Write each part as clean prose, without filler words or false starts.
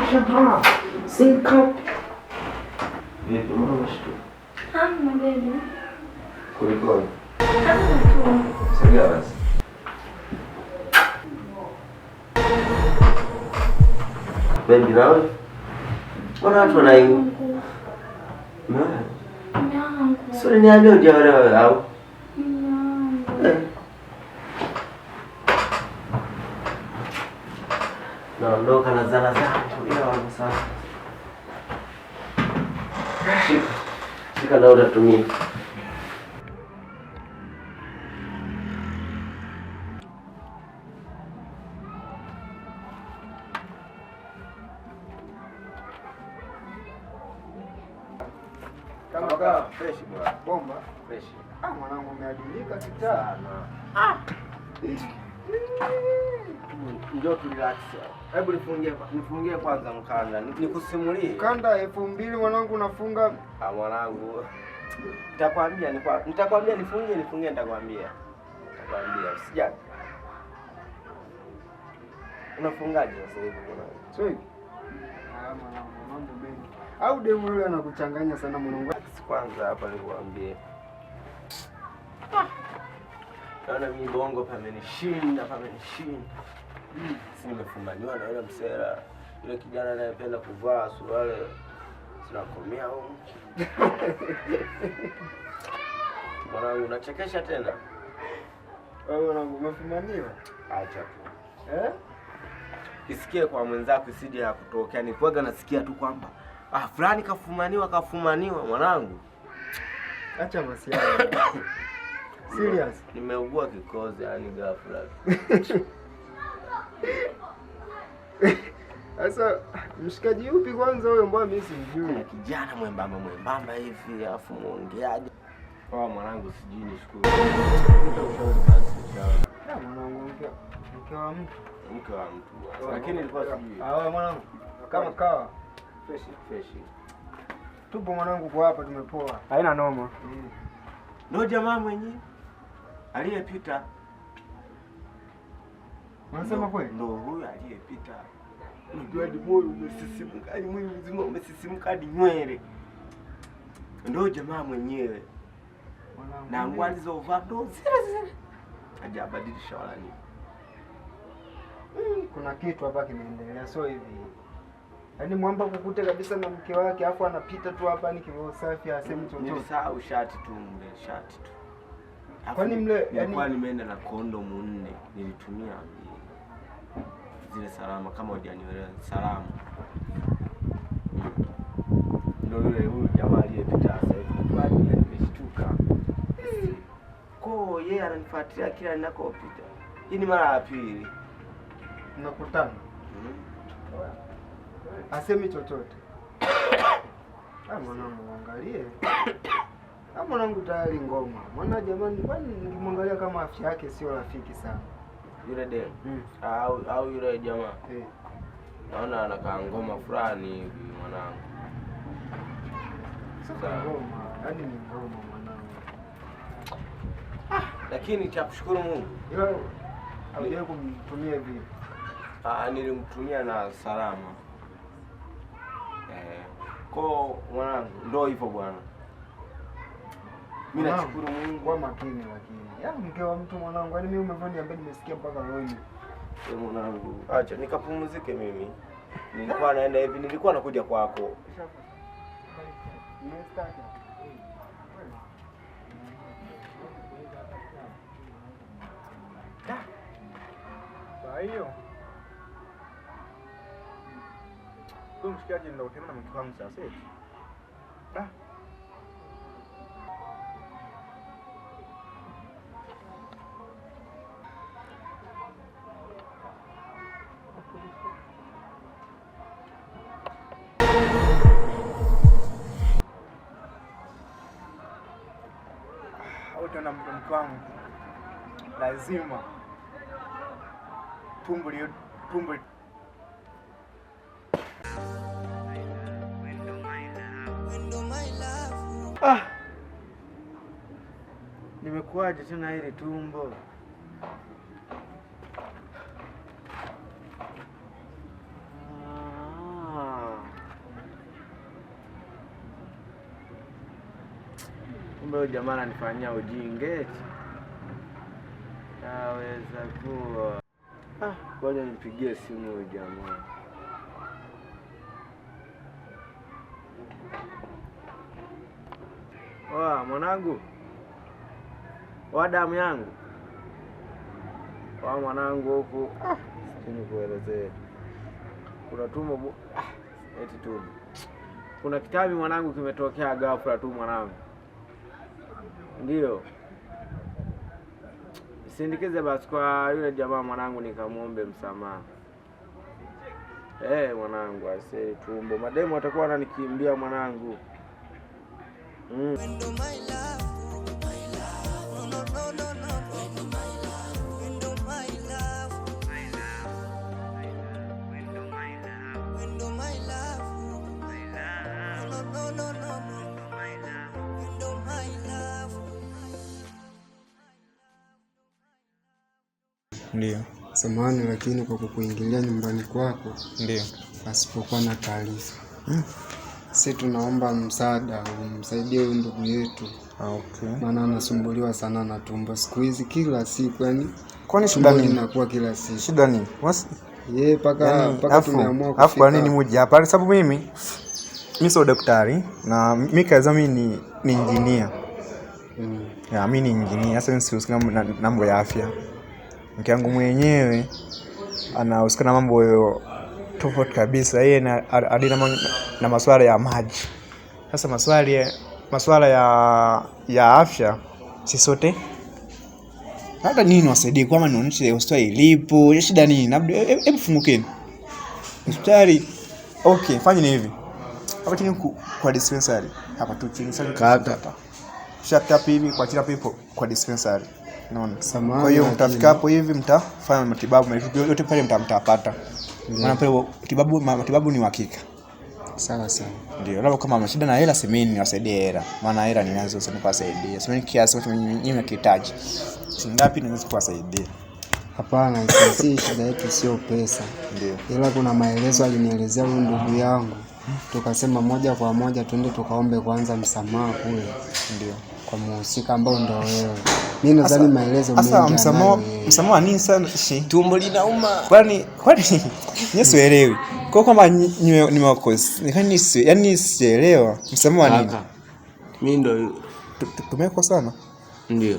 Shahama. Sinka. Vipi mama shtu? Hamna baby. Kulikoni? Hamna tu. Sogea basi. Baby nawe? Mbona watu wanaimu? Mwanangu. Sio niambie hujaolewa au? Naondoka na zana zangu leo sasa. Shika na utatumia. Kama fresh bwana. bomba Fresh. Mwanangu umeadilika kitaa. Njoo tu relax. Hebu nifungie kwanza mkanda. Nikusimulie. Mkanda 2000 mwanangu unafunga. Mwanangu. Nitakwambia nifungie nitakwambia. Usijali. Unafungaje sasa hivi mwanangu? Sio hivi. Mwanangu mambo mengi. Au demu yule anakuchanganya sana mwanangu. Kwanza hapa nikuambie. Naona mimi bongo pamenishinda. Si nimefumaniwa na yule msela. Yule kijana anayependa kuvaa suruali zinakomea huko. Mwanangu unachekesha tena. Wewe mwanangu umefumaniwa? Acha tu. Isikie kwa mwenzako isije ya kutokea. Ni kuaga nasikia tu kwamba fulani kafumaniwa mwanangu. Acha masiara. Serious. Nimeugua kikozi yani ghafla. Sasa mshikaji yupi kwanza huyo mbona mimi simjui? Kijana mwembamba hivi afu muongeaje? Mwanangu sijui nishukuru. Mwanangu mke wa mtu. Lakini nilikuwa sijui. Mwanangu kama kawa. Fresh. Tupo mwanangu kwa hapa tumepoa. Haina noma. Ndio jamaa mwenyewe aliyepita. Unasema kweli? Ndio huyu aliyepita. Ndio hadi moyo umesisimuka, hadi mwili mzima umesisimuka hadi nywele. Ndio jamaa mwenyewe. Na nguo alizovaa ndo zile. Hajabadilisha wala nini. Kuna kitu hapa kinaendelea sio hivi. Yaani mwamba kukute kabisa na mke wake afu anapita tu hapa ni kivyo safi asemi chochote. Nilisahau shati tu. Kwani mle nilikuwa nimeenda na kondomu 4 nilitumia zile salama kama hujanielewa salama. Ndio yule huyu jamaa aliyepita sasa hivi bado nimeshtuka. Yeye ananifuatilia kila ninakopita. Hii ni mara ya pili. Tunakutana. Asemi chochote. Mwanangu angalie. Mwanangu tayari ngoma. Mwana jamani kwani nikimwangalia kama afya yake sio rafiki sana. Yule dem. Au yule jamaa. Naona anakaa ngoma fulani hivi mwanangu. Sasa ngoma, yaani ni ngoma mwanangu. Lakini cha kushukuru Mungu. Yule haujawahi kumtumia vipi? Nilimtumia na salama. Kwa mwanangu ndio hivyo bwana. Mimi nashukuru Mungu kwa makini lakini. Yaani mke wa mtu mwanangu, yaani mimi umevoniambia nimesikia mpaka rohoni. Mwanangu, acha nikapumzike mimi. Nilikuwa naenda hivi, nilikuwa nakuja kwako. Kwa hiyo kwa mshikaji ndio tena mke wangu sasa hivi. Tena mke wangu lazima tumbo nimekuaje tena ile tumbo? kumbe jamaa ananifanyia ujinga eti. Yaweza kuwa. Ngoja nipigie simu huyo jamaa. Mwanangu. Damu yangu. Mwanangu huku. Sitini kuelezea. Kuna tumbo eti tumbo. Kuna kitabu mwanangu kimetokea ghafla tu mwanangu. Ndio. Sindikize basi kwa yule jamaa mwanangu nikamuombe msamaha. Mwanangu ase tumbo. Mademu watakuwa wananikimbia mwanangu. Ndio. Samahani lakini kwa kukuingilia nyumbani kwako. Ndio. Pasipokuwa na taarifa. Sisi tunaomba msaada, umsaidie huyu ndugu yetu. Okay. Maana anasumbuliwa sana na tumbo siku hizi kila siku yani. Kwani shida nini? Inakuwa kila siku. Shida nini? Paka tumeamua kufika. Afu kwa nini muje hapa? Kwa sababu mimi sio daktari na mimi kazi mimi ni engineer. Mimi ni engineer. Sasa sihusika na mambo ya afya. Mke wangu mwenyewe anahusika na mambo tofauti kabisa. Yeye na masuala ya maji. Sasa masuala ya afya si sote. Hata nini wasaidie kama nionyeshe hospitali ilipo. Shida nini? Hebu fungukeni. Hospitali. Okay, fanyeni hivi. Hapa chini kwa dispensary. Hapa tu chini sasa kaka. Shut up hivi kwa chini hapo kwa dispensary. Naona. Kwa hiyo mtafika hapo hivi mtafanya matibabu yote pale mtapata. Maana pale matibabu ni uhakika. Sawa. Ndio, labda kama shida na hela semeni niwasaidie hela. Maana hela ninazo sana kuwasaidia. Semeni kiasi wote nyinyi mkihitaji. Ngapi naweza kuwasaidia? Hapana, sisi shida yetu sio pesa. Ndio. Ila kuna maelezo alinielezea huyu ndugu yangu. Tukasema moja kwa moja twende tukaombe kwanza msamaha kule. Ndio. Kwa mhusika ambao ndio wewe. Mimi nadhani maelezo mengi. Sasa msamaha nini sana? Tumbo linauma. Kwani sielewi. Kwa kama nimewakosa. Yaani sielewa. Msamaha nini? Mimi ndio tumekosana. Ndio.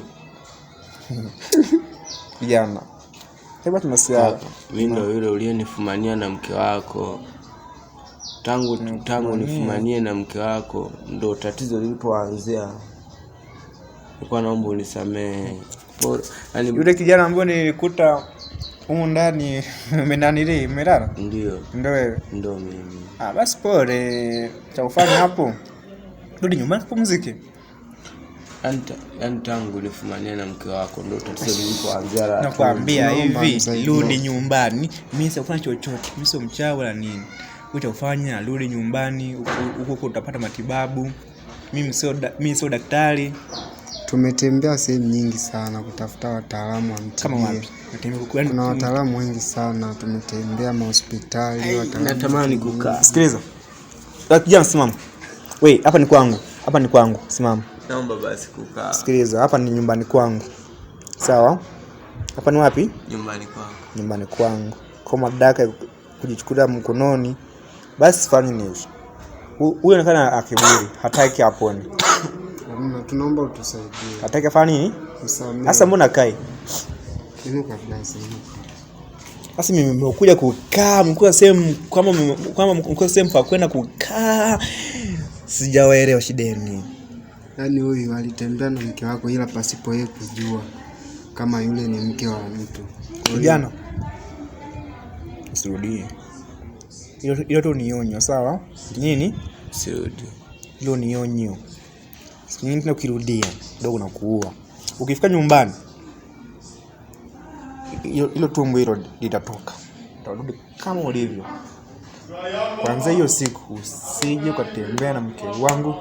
Jana. Hebu tunasikia. Mimi ndio yule uliyenifumania na mke wako. Tangu nifumanie na mke wako ndo tatizo lilipoanzia. Nilikuwa naomba unisamehe. Yule kijana ambaye nilikuta huko ndani melala? Ndio. Ndio wewe? Ndio mimi. Basi pole. Cha kufanya hapo. Rudi nyumbani kupumzike. Tangu nifumanie na mke wako ndo tatizo lilipoanzia. Nakwambia hivi, rudi nyumbani. Mimi sikufanya chochote. Mimi sio mchawi wala nini. Utafanya rudi nyumbani, huko utapata matibabu. Mimi sio daktari. Tumetembea sehemu nyingi sana kutafuta wataalamu wa mtiba. Kama wapi? Kuna wataalamu wengi sana, tumetembea mahospitali, wataalamu. Natamani kukaa. Sikiliza. Kijana simama. Wewe, hapa ni kwangu. Simama. Naomba basi kukaa. Sikiliza, hapa ni nyumbani kwangu. Sawa? Hapa ni wapi? Nyumbani kwangu. Kwa madaka kujichukulia mkononi. Basi fanya nini? Huyu anaonekana akiburi, hataki apone. Tunaomba utusaidie. Hataki afanye nini? Msamehe. Sasa mbona kai? Sasa mimi nimekuja kukaa, mko sehemu kama mko sehemu pa kwenda kukaa. Sijawaelewa shida yenu. Yaani huyu alitembea na mke wako ila pasipo yeye kujua kama yule ni mke wa mtu. Kijana. Usirudie. Hilo tu ni onyo, sawa? Nini? Sirudi. Hilo ni onyo. Sisi tena ukirudia ndio unakuua. Ukifika nyumbani hilo tumbo hilo litatoka. Utarudi kama ulivyo. Kwanza hiyo siku usije ukatembea na mke wangu